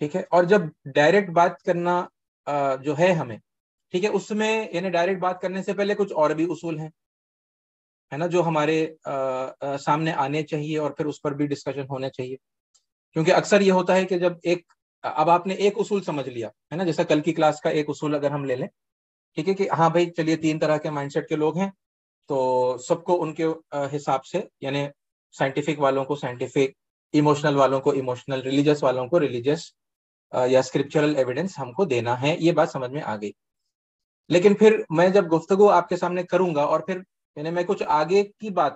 ٹھیک ہے. اور جب ڈائریکٹ بات کرنا جو ہے ہمیں، ٹھیک ہے، اس میں یعنی ڈائریکٹ بات کرنے سے پہلے کچھ اور بھی اصول ہیں، ہے نا، جو ہمارے سامنے آنے چاہیے اور پھر اس پر بھی ڈسکشن ہونے چاہیے. کیونکہ اکثر یہ ہوتا ہے کہ جب اب آپ نے ایک اصول سمجھ لیا ہے نا، جیسا کل کی کلاس کا ایک اصول اگر ہم لے لیں، ٹھیک ہے، کہ ہاں بھائی چلیے 3 طرح کے مائنڈ سیٹ کے لوگ ہیں، تو سب کو ان کے حساب سے، یعنی سائنٹیفک والوں کو سائنٹیفک، ایموشنل والوں کو ایموشنل، ریلیجس والوں کو ریلیجس یا اسکرپچرل ایویڈنس ہم کو دینا ہے. یہ بات سمجھ میں آ گئی. لیکن پھر میں جب گفتگو آپ کے سامنے کروں گا اور پھر یعنی میں کچھ آگے کی بات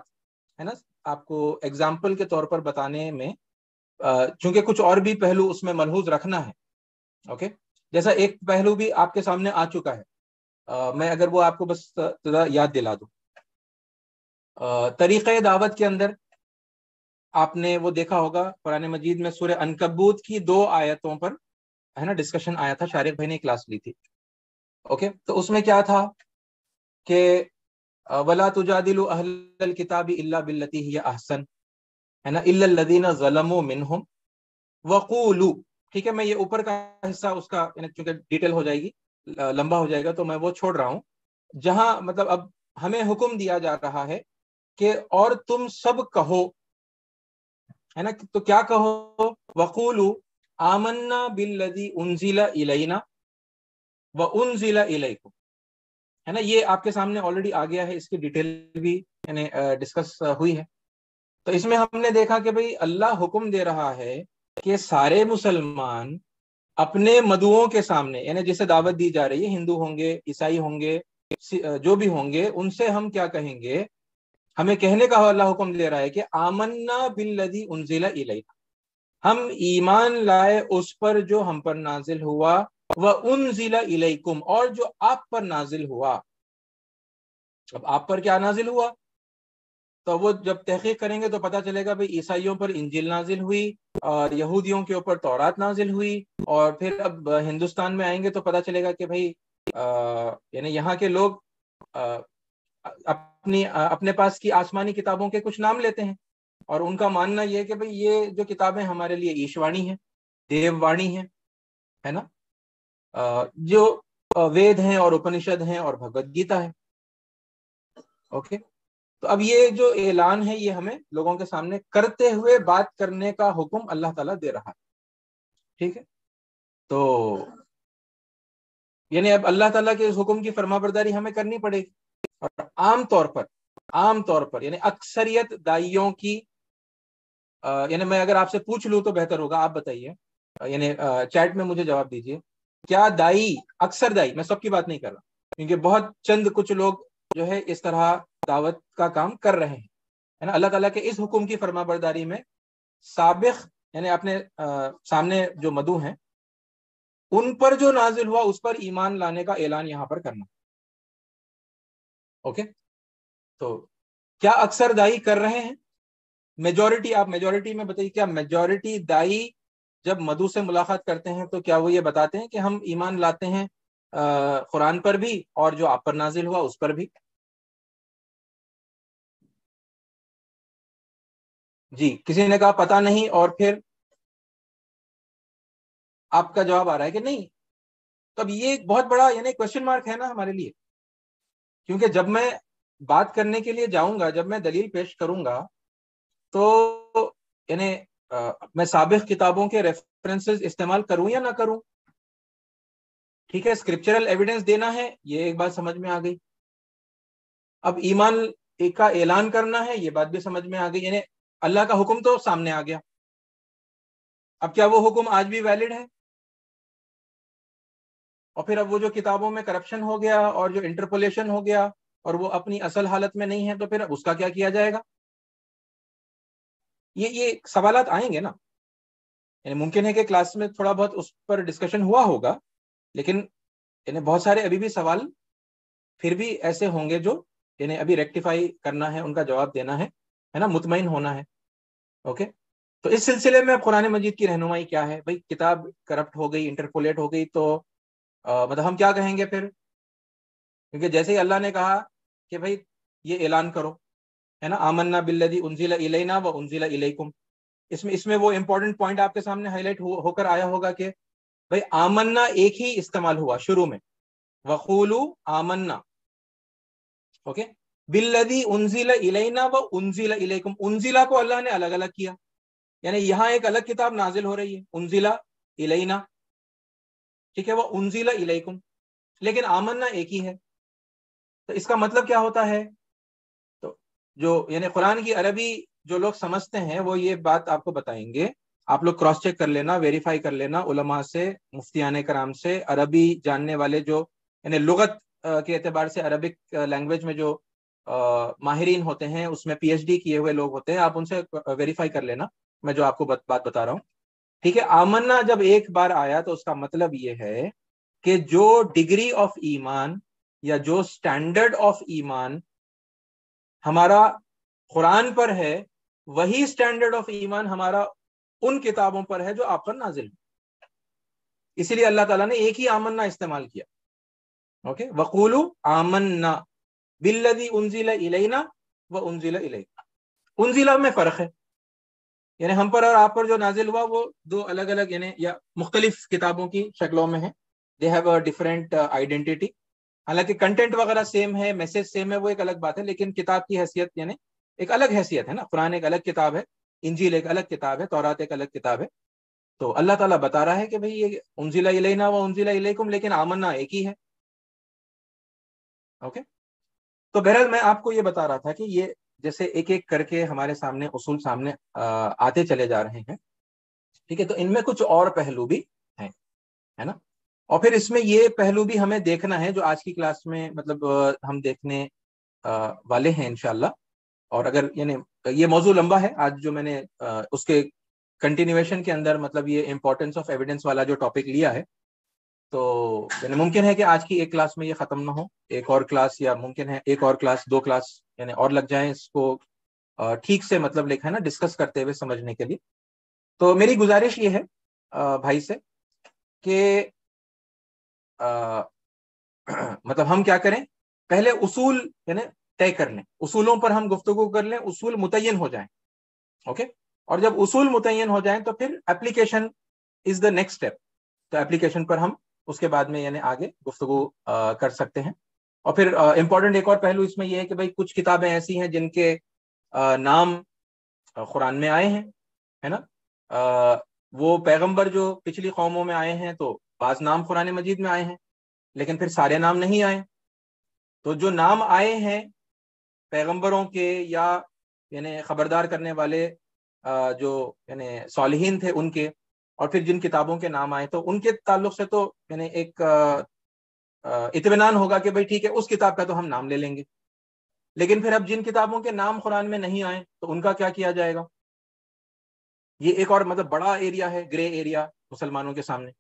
ہے نا آپ کو ایگزامپل کے طور پر بتانے میں، چونکہ کچھ اور بھی پہلو اس میں ملحوظ رکھنا ہے. اوکے، جیسا ایک پہلو بھی آپ کے سامنے آ چکا ہے، میں اگر وہ آپ کو بس ذرا یاد دلا دوں. طریقہ دعوت کے اندر آپ نے وہ دیکھا ہوگا قرآن مجید میں سورہ عنکبوت کی 2 آیتوں پر ہے نا ڈسکشن آیا تھا، شارق بھائی نے کلاس لی تھی. اوکے، تو اس میں کیا تھا کہ وَلَا تُجَادِلُوا أَهْلَ الْكِتَابِ إِلَّا بِالَّتِي هِيَ أَحْسَنُ، ہے نا، إِلَّا الَّذِينَ ظَلَمُوا مِنْهُمْ وَقُولُوا. ٹھیک ہے، میں یہ اوپر کا حصہ اس کا چونکہ ڈیٹیل ہو جائے گی، لمبا ہو جائے گا، تو میں وہ چھوڑ رہا ہوں. جہاں مطلب اب ہمیں حکم دیا جا رہا ہے کہ اور تم سب کہو، ہے نا، تو کیا کہو؟ وَقُولُوا آمَنَّا بِالَّذِي أُنزِلَ إِلَيْنَا وَأُنزِلَ إِلَيْكُمْ، ہے نا. یہ آپ کے سامنے آلریڈی آ گیا ہے، اس کی ڈیٹیل بھی یعنی ڈسکس ہوئی ہے. تو اس میں ہم نے دیکھا کہ بھئی اللہ حکم دے رہا ہے کہ سارے مسلمان اپنے مدعوؤں کے سامنے، یعنی جسے دعوت دی جا رہی ہے، ہندو ہوں گے، عیسائی ہوں گے، جو بھی ہوں گے، ان سے ہم کیا کہیں گے؟ ہمیں کہنے کا اللہ حکم دے رہا ہے کہ آمنا بالذی انزل الینا، ہم ایمان لائے اس پر جو ہم پر نازل ہوا، وانزل الیکم، اور جو آپ پر نازل ہوا. اب آپ پر کیا نازل ہوا؟ تو وہ جب تحقیق کریں گے تو پتہ چلے گا بھئی عیسائیوں پر انجیل نازل ہوئی، اور یہودیوں کے اوپر تورات نازل ہوئی، اور پھر اب ہندوستان میں آئیں گے تو پتہ چلے گا کہ بھئی یعنی یہاں کے لوگ اپنے پاس کی آسمانی کتابوں کے کچھ نام لیتے ہیں، اور ان کا ماننا یہ ہے کہ بھئی یہ جو کتابیں ہمارے لیے ایشوانی ہیں، دیو وانی ہیں، ہے نا، جو وید ہیں اور اپنشد ہیں اور بھگوت گیتا ہے. اوکے، تو اب یہ جو اعلان ہے یہ ہمیں لوگوں کے سامنے کرتے ہوئے بات کرنے کا حکم اللہ تعالیٰ دے رہا ہے. ٹھیک ہے، تو یعنی اب اللہ تعالیٰ کے اس حکم کی فرما برداری ہمیں کرنی پڑے گی. اور عام طور پر یعنی اکثریت دائیوں کی یعنی میں اگر آپ سے پوچھ لوں تو بہتر ہوگا، آپ بتائیے، یعنی چیٹ میں مجھے جواب دیجئے، کیا اکثر دائی، میں سب کی بات نہیں کر رہا کیونکہ بہت چند کچھ لوگ جو ہے اس طرح دعوت کا کام کر رہے ہیں، ہے نا، اللہ تعالیٰ کے اس حکم کی فرما برداری میں سابق، یعنی اپنے سامنے جو مدعو ہیں ان پر جو نازل ہوا اس پر ایمان لانے کا اعلان یہاں پر کرنا. اوکے، تو کیا اکثر دائی کر رہے ہیں؟ میجورٹی، آپ میجورٹی میں بتائیے، کیا میجورٹی دائی جب مدعو سے ملاقات کرتے ہیں تو کیا وہ یہ بتاتے ہیں کہ ہم ایمان لاتے ہیں قرآن پر بھی اور جو آپ پر نازل ہوا اس پر بھی؟ جی، کسی نے کہا پتہ نہیں، اور پھر آپ کا جواب آ رہا ہے کہ نہیں. تو اب یہ ایک بہت بڑا یعنی کوشچن مارک ہے نا ہمارے لیے، کیونکہ جب میں بات کرنے کے لیے جاؤں گا، جب میں دلیل پیش کروں گا تو یعنی میں سابق کتابوں کے ریفرنسز استعمال کروں یا نہ کروں. ٹھیک ہے، اسکرپچرل ایویڈنس دینا ہے، یہ ایک بات سمجھ میں آ گئی. اب ایمان ایک کا اعلان کرنا ہے، یہ بات بھی سمجھ میں آ گئی، یعنی اللہ کا حکم تو سامنے آ گیا. اب کیا وہ حکم آج بھی ویلڈ ہے؟ اور پھر اب وہ جو کتابوں میں کرپشن ہو گیا اور جو انٹرپولیشن ہو گیا اور وہ اپنی اصل حالت میں نہیں ہے، تو پھر اس کا کیا کیا جائے گا؟ یہ سوالات آئیں گے نا. یعنی ممکن ہے کہ کلاس میں تھوڑا بہت اس پر ڈسکشن ہوا ہوگا، لیکن یعنی بہت سارے ابھی بھی سوال پھر بھی ایسے ہوں گے جو یعنی ابھی ریکٹیفائی کرنا ہے، ان کا جواب دینا ہے نا، مطمئن ہونا ہے. اوکے، تو اس سلسلے میں قرآن مجید کی رہنمائی کیا ہے؟ بھئی کتاب کرپٹ ہو گئی، انٹرپولیٹ ہو گئی، تو مطلب ہم کیا کہیں گے پھر؟ کیونکہ جیسے ہی اللہ نے کہا کہ بھئی یہ اعلان کرو، ہے نا، آمنا بالذی انزل الینا وانزل الیکم، اس میں وہ امپورٹنٹ پوائنٹ آپ کے سامنے ہائی لائٹ ہو کر آیا ہوگا کہ بھائی آمنا ایک ہی استعمال ہوا شروع میں، وقولوا آمنا، اوکے، بالذی انزل الینا و انزل الیکم، انزلہ کو اللہ نے الگ الگ کیا، یعنی یہاں ایک الگ کتاب نازل ہو رہی ہے انزل الینا، ٹھیک ہے، وہ انزل الیکم، لیکن آمنا ایک ہی ہے. تو اس کا مطلب کیا ہوتا ہے؟ تو جو یعنی قرآن کی عربی جو لوگ سمجھتے ہیں وہ یہ بات آپ کو بتائیں گے، آپ لوگ کراس چیک کر لینا، ویریفائی کر لینا علماء سے، مفتیان کرام سے، عربی جاننے والے جو یعنی لغت کے اعتبار سے عربک لینگویج میں جو ماہرین ہوتے ہیں، اس میں پی ایچ ڈی کیے ہوئے لوگ ہوتے ہیں، آپ ان سے ویریفائی کر لینا میں جو آپ کو بات بتا رہا ہوں. ٹھیک ہے، آمنا جب ایک بار آیا تو اس کا مطلب یہ ہے کہ جو ڈگری آف ایمان یا جو سٹینڈرڈ آف ایمان ہمارا قرآن پر ہے، وہی سٹینڈرڈ آف ایمان ہمارا ان کتابوں پر ہے جو آپ پر نازل ہے. اسی لیے اللہ تعالیٰ نے ایک ہی آمنا استعمال کیا. اوکے، وقولوا آمنا بالذی انزل الینا و انزل الیکم. انزلہ میں فرق ہے، یعنی ہم پر اور آپ پر جو نازل ہوا وہ دو الگ الگ یعنی یا مختلف کتابوں کی شکلوں میں ہے. They have a different identity. حالانکہ کنٹینٹ وغیرہ سیم ہے، میسج سیم ہے، وہ ایک الگ بات ہے، لیکن کتاب کی حیثیت یعنی ایک الگ حیثیت ہے نا. قرآن ایک الگ کتاب ہے، انجیل ایک الگ کتاب ہے، تورات ایک الگ کتاب ہے. تو اللہ تعالیٰ بتا رہا ہے کہ بھئی یہ انزل الینا و انزل الیکم، لیکن آمنا ایک ہی ہے. اوکے، تو بہرحال میں آپ کو یہ بتا رہا تھا کہ یہ جیسے ایک ایک کر کے ہمارے سامنے اصول سامنے آتے چلے جا رہے ہیں. ٹھیک ہے، تو ان میں کچھ اور پہلو بھی ہیں، ہے نا. اور پھر اس میں یہ پہلو بھی ہمیں دیکھنا ہے جو آج کی کلاس میں مطلب ہم دیکھنے والے ہیں انشاءاللہ. اور اگر یعنی یہ موضوع لمبا ہے، آج جو میں نے اس کے کنٹینیویشن کے اندر مطلب یہ امپورٹنس آف ایویڈنس والا جو ٹاپک لیا ہے، تو یعنی ممکن ہے کہ آج کی ایک کلاس میں یہ ختم نہ ہو، ایک اور کلاس یا ممکن ہے ایک اور کلاس، دو کلاس یعنی اور لگ جائیں اس کو ٹھیک سے مطلب لکھا ہے نا ڈسکس کرتے ہوئے سمجھنے کے لیے. تو میری گزارش یہ ہے بھائی سے کہ مطلب ہم کیا کریں، پہلے اصول یعنی طے کر لیں، اصولوں پر ہم گفتگو کر لیں، اصول متعین ہو جائیں. اوکے، اور جب اصول متعین ہو جائیں تو پھر application is the next step. تو اپلیکیشن پر ہم اس کے بعد میں یعنی آگے گفتگو کر سکتے ہیں. اور پھر امپورٹنٹ ایک اور پہلو اس میں یہ ہے کہ بھائی کچھ کتابیں ایسی ہیں جن کے نام قرآن میں آئے ہیں، ہے نا. وہ پیغمبر جو پچھلی قوموں میں آئے ہیں تو بعض نام قرآن مجید میں آئے ہیں، لیکن پھر سارے نام نہیں آئے. تو جو نام آئے ہیں پیغمبروں کے یا یعنی خبردار کرنے والے جو یعنی صالحین تھے ان کے، اور پھر جن کتابوں کے نام آئے تو ان کے تعلق سے تو یعنی ایک اطمینان ہوگا کہ بھائی ٹھیک ہے اس کتاب کا تو ہم نام لے لیں گے. لیکن پھر اب جن کتابوں کے نام قرآن میں نہیں آئے تو ان کا کیا کیا جائے گا؟ یہ ایک اور مطلب بڑا ایریا ہے، گرے ایریا مسلمانوں کے سامنے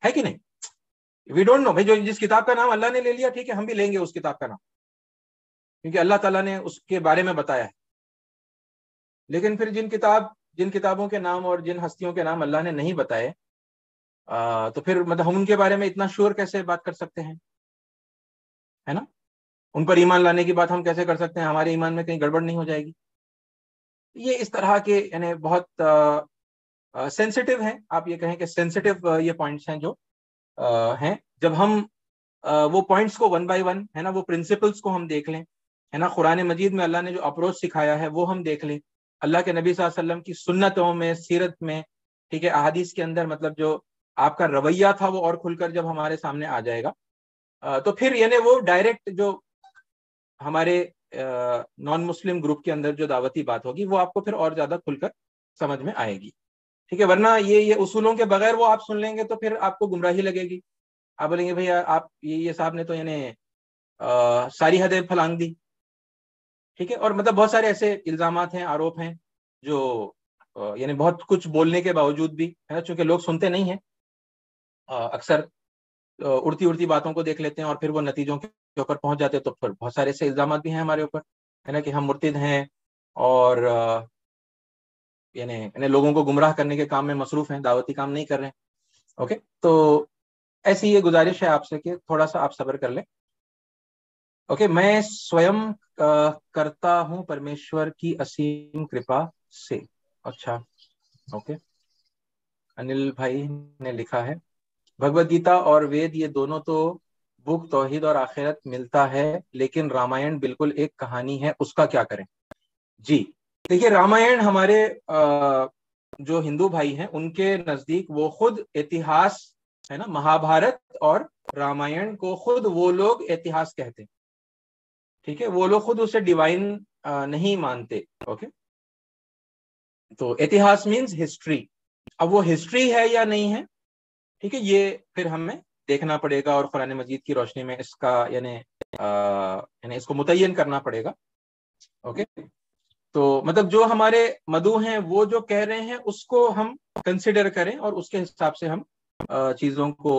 ہے کہ نہیں. وی ڈونٹ نو بھائی، جو جس کتاب کا نام اللہ نے لے لیا ٹھیک ہے، ہم بھی لیں گے اس کتاب کا نام کیونکہ اللہ تعالیٰ نے اس کے بارے میں بتایا ہے. لیکن پھر جن کتابوں کے نام اور جن ہستیوں کے نام اللہ نے نہیں بتائے تو پھر مطلب ہم ان کے بارے میں اتنا شور کیسے بات کر سکتے ہیں، ہے نا. ان پر ایمان لانے کی بات ہم کیسے کر سکتے ہیں؟ ہمارے ایمان میں کہیں گڑبڑ نہیں ہو جائے گی؟ یہ اس طرح کے یعنی بہت سینسٹیو ہیں، آپ یہ کہیں کہ سینسٹیو یہ پوائنٹس ہیں جو ہیں. جب ہم وہ پوائنٹس کو ون بائی ون ہے نا، وہ پرنسپلس کو ہم دیکھ لیں، ہے نا، قرآن مجید میں اللہ نے جو اپروچ سکھایا ہے وہ ہم دیکھ لیں، اللہ کے نبی صلی اللہ علیہ وسلم کی سنتوں میں، سیرت میں، ٹھیک ہے، احادیث کے اندر مطلب جو آپ کا رویہ تھا وہ اور کھل کر جب ہمارے سامنے آ جائے گا تو پھر یعنی وہ ڈائریکٹ جو ہمارے نان مسلم گروپ کے اندر جو دعوتی بات ہوگی وہ آپ کو پھر اور زیادہ کھل کر سمجھ میں آئے گی. ٹھیک ہے، ورنہ یہ اصولوں کے بغیر وہ آپ سن لیں گے تو پھر آپ کو گمراہی لگے گی. آپ بولیں گے بھیا آپ یہ صاحب نے تو یعنی ساری حدیں پھلانگ دی. ٹھیک ہے، اور مطلب بہت سارے ایسے الزامات ہیں، آروپ ہیں جو یعنی بہت کچھ بولنے کے باوجود بھی ہے نا، چونکہ لوگ سنتے نہیں ہیں، اکثر اڑتی اڑتی باتوں کو دیکھ لیتے ہیں اور پھر وہ نتیجوں کے اوپر پہنچ جاتے ہیں. تو پھر بہت سارے ایسے الزامات بھی ہیں ہمارے اوپر، ہے نا، کہ ہم مرتد ہیں اور یعنی لوگوں کو گمراہ کرنے کے کام میں مصروف ہیں، دعوتی کام نہیں کر رہے ہیں. اوکے، تو ایسی یہ گزارش ہے آپ سے کہ تھوڑا سا آپ صبر کر لیں. اوکے، میں سویم کرتا ہوں پرمیشور کی اسیم کرپا سے. اچھا اوکے. انل بھائی نے لکھا ہے بھگوت گیتا اور وید یہ دونوں تو بک توحید اور آخرت ملتا ہے، لیکن رامائن بالکل ایک کہانی ہے، اس کا کیا کریں؟ جی دیکھیے، رامائن ہمارے جو ہندو بھائی ہیں ان کے نزدیک وہ خود اتہاس ہے نا، مہا بھارت اور رامائن کو خود وہ لوگ اتہاس کہتے ہیں. ٹھیک ہے، وہ لوگ خود اسے ڈیوائن نہیں مانتے. اوکے، تو اتہاس مینز ہسٹری. اب وہ ہسٹری ہے یا نہیں ہے، ٹھیک ہے، یہ پھر ہمیں دیکھنا پڑے گا اور قرآن مجید کی روشنی میں اس کا یعنی اس کو متعین کرنا پڑے گا. اوکے، تو مطلب جو ہمارے مدعو ہیں وہ جو کہہ رہے ہیں اس کو ہم کنسیڈر کریں اور اس کے حساب سے ہم چیزوں کو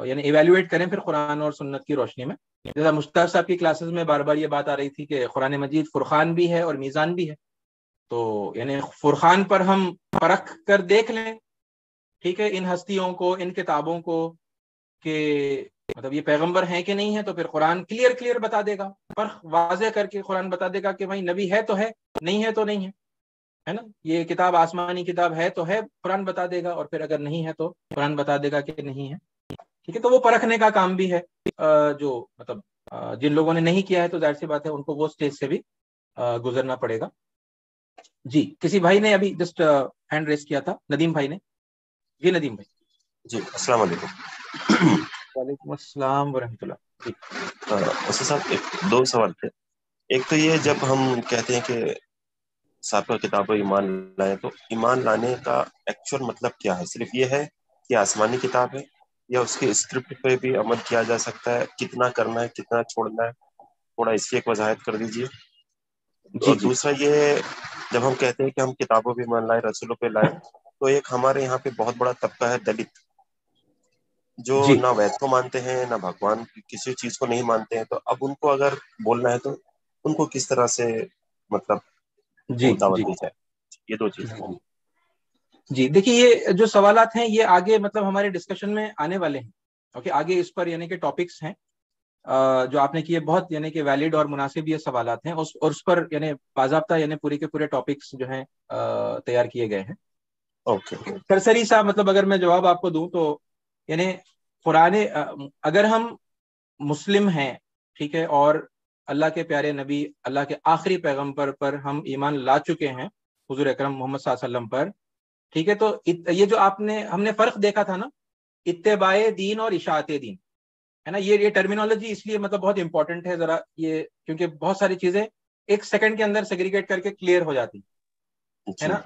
یعنی ایویلویٹ کریں پھر قرآن اور سنت کی روشنی میں. جیسا مشتاق صاحب کی کلاسز میں بار بار یہ بات آ رہی تھی کہ قرآن مجید فرقان بھی ہے اور میزان بھی ہے. تو یعنی فرقان پر ہم پرکھ کر دیکھ لیں، ٹھیک ہے، ان ہستیوں کو، ان کتابوں کو، کہ مطلب یہ پیغمبر ہیں کہ نہیں ہے. تو پھر قرآن کلیئر بتا دے گا، فرق واضح کر کے قرآن بتا دے گا کہ بھائی نبی ہے تو ہے، نہیں ہے تو نہیں ہے نا. یہ کتاب آسمانی کتاب ہے تو ہے، قرآن بتا دے گا، اور پھر اگر نہیں ہے تو قرآن بتا دے گا کہ نہیں ہے. ٹھیک ہے، تو وہ پرکھنے کا کام بھی ہے. جو مطلب جن لوگوں نے نہیں کیا ہے تو ظاہر سی بات ہے ان کو وہ اسٹیج سے بھی گزرنا پڑے گا. جی کسی بھائی نے ابھی جسٹ ہینڈ ریس کیا تھا، ندیم بھائی نے. جی ندیم بھائی. جی السلام علیکم. وعلیکم السلام ورحمۃ اللہ. جی اسد صاحب دو سوال تھے. ایک تو یہ جب ہم کہتے ہیں کہ سابقہ کتابوں ایمان لائیں، تو ایمان لانے کا ایکچوئل مطلب کیا ہے؟ صرف یہ ہے کہ آسمانی کتاب ہے، یا اس کے اسکرپٹ پہ بھی عمل کیا جا سکتا ہے؟ کتنا کرنا ہے، کتنا چھوڑنا ہے، تھوڑا اس کی ایک وضاحت کر دیجیے. جی اور جی دوسرا یہ ہے، جب ہم کہتے ہیں کہ ہم کتابوں پہ ایمان لائیں، رسولوں پہ لائیں، تو ایک ہمارے یہاں پہ بہت بڑا طبقہ ہے دلت، جو جی نہ وید کو مانتے ہیں نہ بھگوان کی کسی چیز کو نہیں مانتے ہیں. تو اب ان کو اگر بولنا ہے تو ان کو کس طرح سے مطلب جی وہ دعوت جی دی جائے؟ یہ دو چیزیں. جی جی دیکھیے، یہ جو سوالات ہیں یہ آگے مطلب ہمارے ڈسکشن میں آنے والے ہیں. اوکے، آگے اس پر یعنی کہ ٹاپکس ہیں جو آپ نے کیے، بہت یعنی کہ ویلڈ اور مناسب یہ سوالات ہیں، اور اس پر یعنی باضابطہ یعنی پورے کے پورے ٹاپکس جو ہیں تیار کیے گئے ہیں. اوکے. سرسری سا مطلب اگر میں جواب آپ کو دوں تو یعنی قرآن اگر ہم مسلم ہیں، ٹھیک ہے، اور اللہ کے پیارے نبی، اللہ کے آخری پیغمبر پر ہم ایمان لا چکے ہیں، حضور اکرم محمد صلی اللہ علیہ وسلم پر، ٹھیک ہے، تو یہ جو ہم نے فرق دیکھا تھا نا، اتباع دین اور اشاعت دین، ہے نا. یہ ٹرمینالوجی اس لیے مطلب بہت امپورٹنٹ ہے ذرا یہ، کیونکہ بہت ساری چیزیں ایک سیکنڈ کے اندر سیگریگیٹ کر کے کلیئر ہو جاتی ہے جی نا.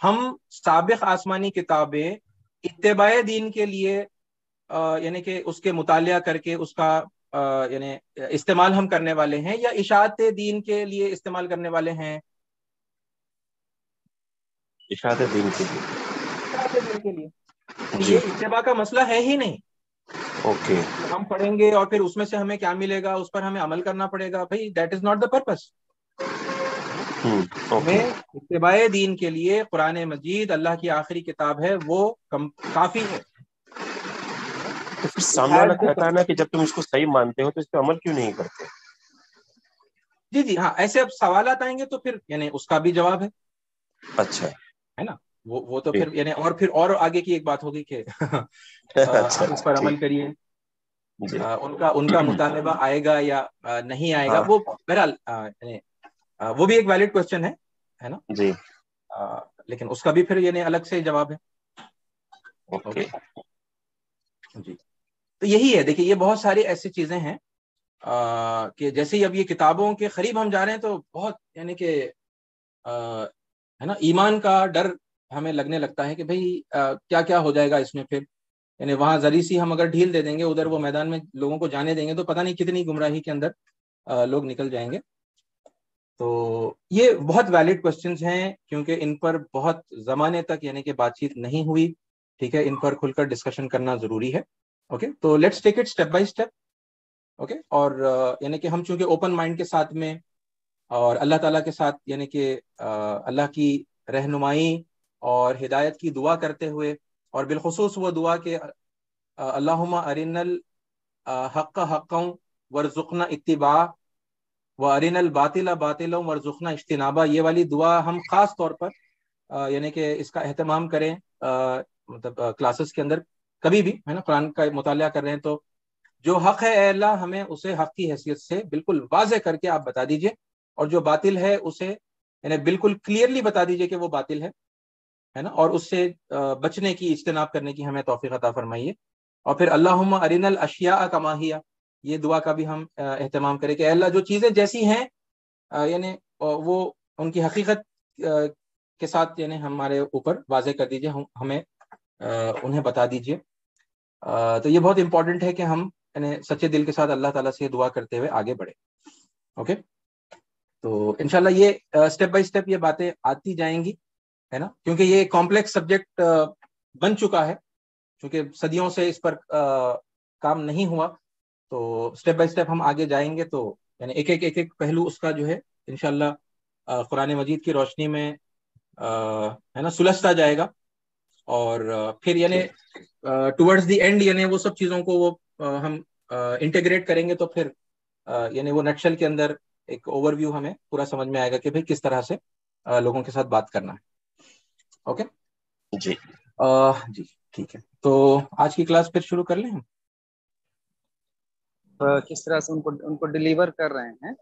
ہم سابق آسمانی کتابیں اتباع دین کے لیے یعنی کہ اس کے مطالعہ کر کے اس کا یعنی استعمال ہم کرنے والے ہیں، یا اشاعت دین کے لیے استعمال کرنے والے ہیں؟ اشاعت دین کے لیے. اشاعت دین کے لیے. تو جی یہ اتباع کا مسئلہ ہے ہی نہیں اوکے. کہ ہم پڑھیں گے اور پھر اس میں سے ہمیں کیا ملے گا اس پر ہمیں عمل کرنا پڑے گا. بھائی that is not the purpose. Okay. ہمیں اتباع دین کے لیے قرآن مجید اللہ کی آخری کتاب ہے، وہ کافی ہے. تو پھر سامنے والا کہتا ہے نا کہ جب تم اس کو صحیح مانتے ہو تو اس پہ عمل کیوں نہیں کرتے؟ جی جی ہاں، ایسے اب سوالات آئیں گے تو پھر یعنی اس کا بھی جواب ہے. اچھا ہے نا، وہ تو ٹھیک. پھر یعنی اور آگے کی ایک بات ہوگی کہ اچھا آپ اس پر عمل ٹھیک. کریے. جی ان کا مطالبہ آئے گا یا نہیں آئے گا، ہاں وہ بہرحال یعنی وہ بھی ایک ویلڈ کوشچن ہے نا. جی لیکن اس کا بھی پھر یعنی الگ سے جواب ہے. اوکے. اوکے جی. تو یہی ہے، دیکھیے یہ بہت ساری ایسی چیزیں ہیں کہ جیسے ہی اب یہ کتابوں کے قریب ہم جا رہے ہیں تو بہت یعنی کہ ہے نا ایمان کا ڈر ہمیں لگنے لگتا ہے کہ بھئی کیا کیا ہو جائے گا اس میں. پھر یعنی وہاں ذری سی ہم اگر ڈھیل دے دیں گے ادھر وہ میدان میں لوگوں کو جانے دیں گے تو پتہ نہیں کتنی گمراہی کے اندر لوگ نکل جائیں گے. تو یہ بہت ویلڈ کوشچنز ہیں کیونکہ ان پر بہت زمانے تک یعنی کہ بات چیت نہیں ہوئی. ٹھیک ہے، ان پر کھل کر ڈسکشن کرنا ضروری ہے. اوکے، تو let's take it step by step. Okay, اور یعنی کہ ہم چونکہ اوپن مائنڈ کے ساتھ میں اور اللہ تعالیٰ کے ساتھ یعنی کہ اللہ کی رہنمائی اور ہدایت کی دعا کرتے ہوئے، اور بالخصوص وہ دعا کہ اللہم ارنا الحق حقا وارزقنا اتباع وارنا الباطل باطلا وارزقنا اجتنابا، یہ والی دعا ہم خاص طور پر یعنی کہ اس کا اہتمام کریں، مطلب کلاسز کے اندر کبھی بھی، ہے نا، قرآن کا مطالعہ کر رہے ہیں تو جو حق ہے اے اللہ ہمیں اسے حق کی حیثیت سے بالکل واضح کر کے آپ بتا دیجئے، اور جو باطل ہے اسے یعنی بالکل کلیئرلی بتا دیجئے کہ وہ باطل ہے نا، اور اس سے بچنے کی، اجتناب کرنے کی ہمیں توفیق عطا فرمائیے. اور پھر اللہم ارنا الاشیاء کما ہی، یہ دعا کا بھی ہم اہتمام کریں کہ اے اللہ جو چیزیں جیسی ہیں یعنی وہ ان کی حقیقت کے ساتھ یعنی ہمارے اوپر واضح کر دیجئے، ہمیں انہیں بتا دیجئے. تو یہ بہت امپورٹنٹ ہے کہ ہم یعنی سچے دل کے ساتھ اللہ تعالیٰ سے دعا کرتے ہوئے آگے بڑھے. اوکے، تو انشاءاللہ یہ اسٹیپ بائی اسٹیپ یہ باتیں آتی جائیں گی، ہے نا، کیونکہ یہ کمپلیکس سبجیکٹ بن چکا ہے، کیونکہ صدیوں سے اس پر کام نہیں ہوا. تو اسٹیپ بائی اسٹیپ ہم آگے جائیں گے تو یعنی ایک ایک پہلو اس کا جو ہے انشاءاللہ قرآن مجید کی روشنی میں ہے نا سلجھتا جائے گا. اور پھر یعنی ٹورڈز دی اینڈ یعنی وہ سب چیزوں کو وہ ہم انٹیگریٹ کریں گے تو پھر یعنی وہ نٹشل کے اندر ایک اوور ویو ہمیں پورا سمجھ میں آئے گا کہ بھئی کس طرح سے لوگوں کے ساتھ بات کرنا ہے. اوکے جی جی ٹھیک ہے، تو آج کی کلاس پھر شروع کر لیں ہم. کس طرح سے ان کو ڈیلیور کر رہے ہیں،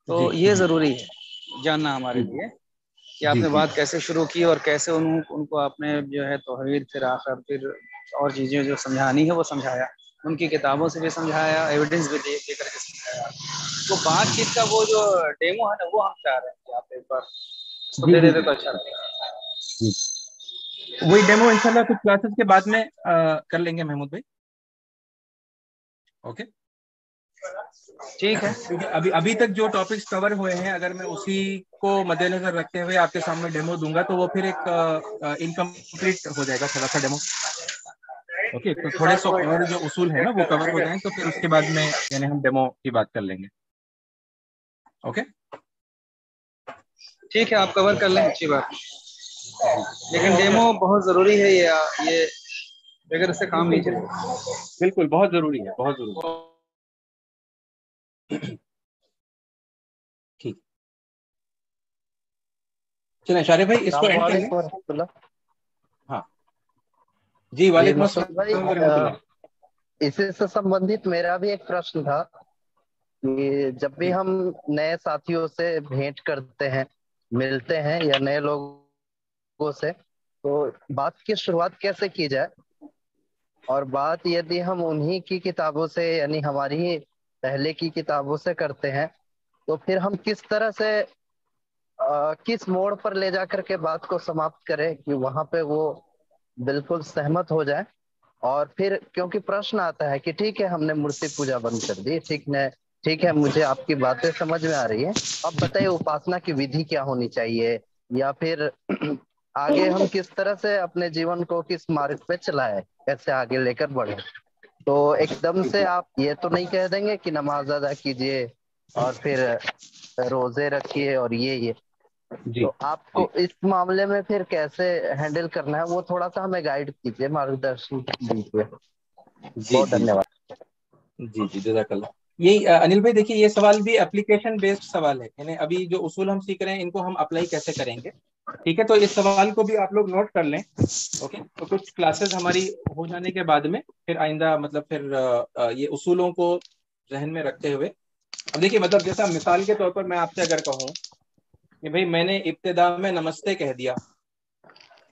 تو جی یہ ضروری ہے جاننا ہمارے لیے کہ آپ نے بات کیسے شروع کی اور کیسے ان کو آپ نے جو ہے توحید، پھر آخر، پھر اور چیزیں جو سمجھانی ہے وہ سمجھایا، ان کی کتابوں سے بھی سمجھایا، ایویڈنس بھی دے کر کے سمجھایا. وہ بات چیت کا وہ جو ڈیمو ہے نا وہ ہم چاہ رہے ہیں کہ آپ ایک بار اس کو دے دیتے تو اچھا رہے گا. وہی ڈیمو انشاءاللہ کچھ کلاسز کے بعد میں کر لیں گے محمود بھائی. اوکے ٹھیک ہے. کیونکہ ابھی تک جو ٹاپکس کور ہوئے ہیں اگر میں اسی کو مد نظر رکھتے ہوئے آپ کے سامنے ڈیمو دوں گا تو وہ پھر ایک انکمپلیٹ ہو جائے گا تھوڑا سا ڈیمو. اوکے، تو تھوڑے سا اور جو اصول ہیں نا وہ کور ہو جائیں تو پھر اس کے بعد میں یعنی ہم ڈیمو کی بات کر لیں گے. اوکے ٹھیک ہے، آپ کور کر لیں، اچھی بات. لیکن ڈیمو بہت ضروری ہے، یہ بغیر اس سے کام نہیں چلے گا. بالکل بہت ضروری ہے، بہت ضروری ہے. ٹھیک، چلیں شارف بھائی اس کو اینڈ کر لیں. ہاں جی وعلیکم السلام ورحمۃ اللہ. اسی سے سمبندھت میرا بھی ایک پرشن تھا کہ جب بھی ہم نئے ساتھیوں سے بھیٹ کرتے ہیں، ملتے ہیں یا نئے لوگوں سے، تو بات کی شروعات کیسے کی جائے، اور بات یدی ہم انہی کی کتابوں سے یعنی ہماری ہی پہلے کی کتابوں سے کرتے ہیں تو پھر ہم کس طرح سے کس موڑ پر لے جا کر کے بات کو سماپت کریں کہ وہاں پہ وہ بالکل سہمت ہو جائے. اور پھر کیونکہ پرشن آتا ہے کہ ٹھیک ہے ہم نے مورتی پوجا بند کر دی، ٹھیک ہے مجھے آپ کی باتیں سمجھ میں آ رہی ہیں، اب بتائیے اپاسنا کی ودھی کیا ہونی چاہیے، یا پھر آگے ہم کس طرح سے اپنے جیون کو کس مارگ پہ چلائے، کیسے آگے لے کر بڑھے. تو ایک دم سے آپ یہ تو نہیں کہہ دیں گے کہ نماز ادا کیجئے اور پھر روزے رکھیے اور یہ جی تو آپ کو اس معاملے میں پھر کیسے ہینڈل کرنا ہے وہ تھوڑا سا ہمیں گائیڈ کیجیے، مارگدرشن دیجیے. جی بہت جی دھنیہ واد. جی جی جزاک اللہ. یہی انل بھائی دیکھیے یہ سوال بھی اپلیکیشن بیسڈ سوال ہے، یعنی ابھی جو اصول ہم سیکھ رہے ہیں ان کو ہم اپلائی کیسے کریں گے. ٹھیک ہے، تو اس سوال کو بھی آپ لوگ نوٹ کر لیں. اوکے، تو کچھ کلاسز ہماری ہو جانے کے بعد میں پھر آئندہ مطلب پھر یہ اصولوں کو ذہن میں رکھتے ہوئے اب دیکھیے مطلب جیسا مثال کے طور پر میں آپ سے اگر کہوں کہ بھئی میں نے ابتدا میں نمستے کہہ دیا،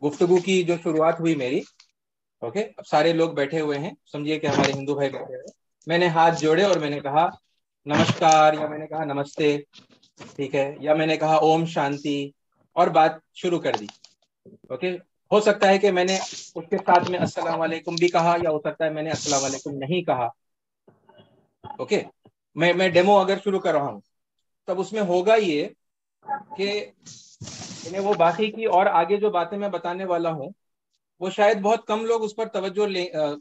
گفتگو کی جو شروعات ہوئی میری، اوکے، اب سارے لوگ بیٹھے ہوئے ہیں، سمجھیے کہ ہمارے ہندو بھائی بیٹھے ہوئے، میں نے ہاتھ جوڑے اور میں نے کہا نمسکار، یا میں نے کہا نمستے، ٹھیک ہے، یا میں نے کہا اوم شانتی اور بات شروع کر دی. اوکے، ہو سکتا ہے کہ میں نے اس کے ساتھ میں السلام علیکم بھی کہا، یا ہو سکتا ہے میں نے السلام علیکم نہیں کہا. اوکے، میں ڈیمو اگر شروع کر رہا ہوں تب اس میں ہوگا یہ کہ انہیں وہ باقی کی اور آگے جو باتیں میں بتانے والا ہوں وہ شاید بہت کم لوگ اس پر توجہ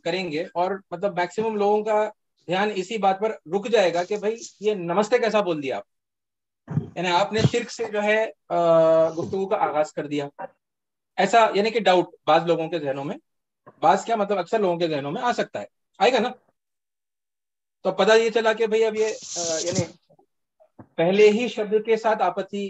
کریں گے، اور مطلب میکسیمم لوگوں کا دھیان اسی بات پر رک جائے گا کہ بھائی یہ نمستے کیسا بول دیا آپ، یعنی آپ نے شرک سے جو ہے گفتگو کا آغاز کر دیا. ایسا یعنی کہ ڈاؤٹ بعض لوگوں کے ذہنوں میں، بعض کیا مطلب اکثر لوگوں کے ذہنوں میں آ سکتا ہے، آئے گا نا. تو پتہ یہ چلا کہ بھئی اب یہ یعنی پہلے ہی شبد کے ساتھ آپسی